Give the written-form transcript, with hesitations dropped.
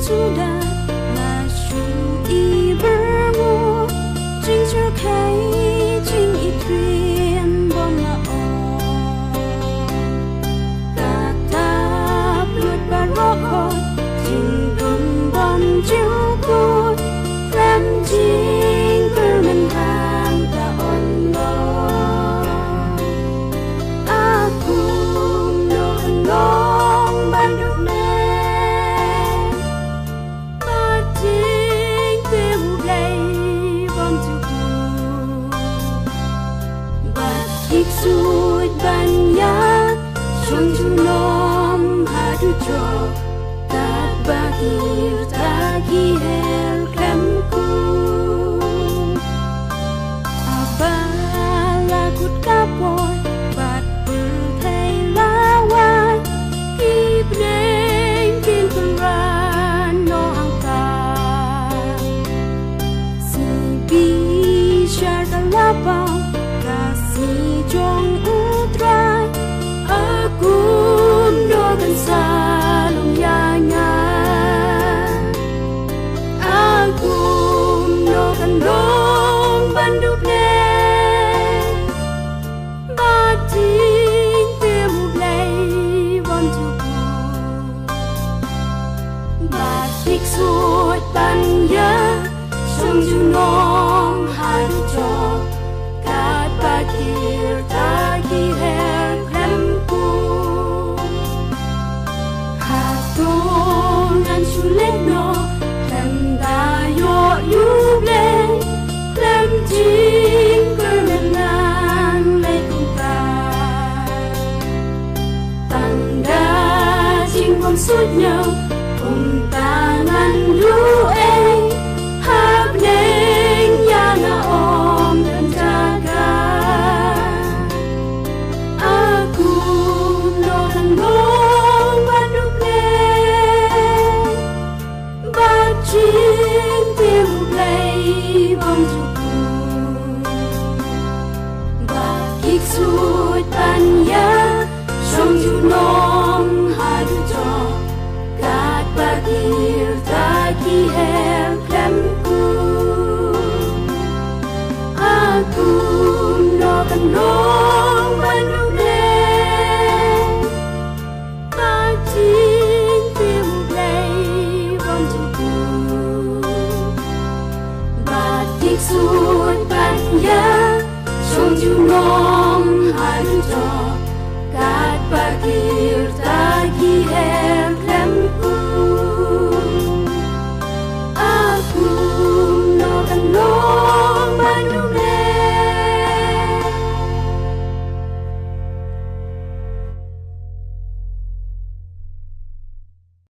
sudah masuk ibermu jing cerkai jing itrin bom la tatap lut barokot jing dum bom jukut ram jing bermenhang ta Allah aku long bandung Iksud banyak Sungju nom hadu jo Tak bakir tagi her klemku Abalakut kapor Bat berkai lawan Ibneng kinturan no angkat Si bisyar kalapang Kasih jong utrai aku dogan salung yangan aku dogan dong banduk ne bating temu blai bom tuku batik suat banya sung junong hadu jok Bakir tagi her klemku Hatungan sulit no Klem dayo yuble Klem jing kemenang lekungkan Tangga jing bom sudnya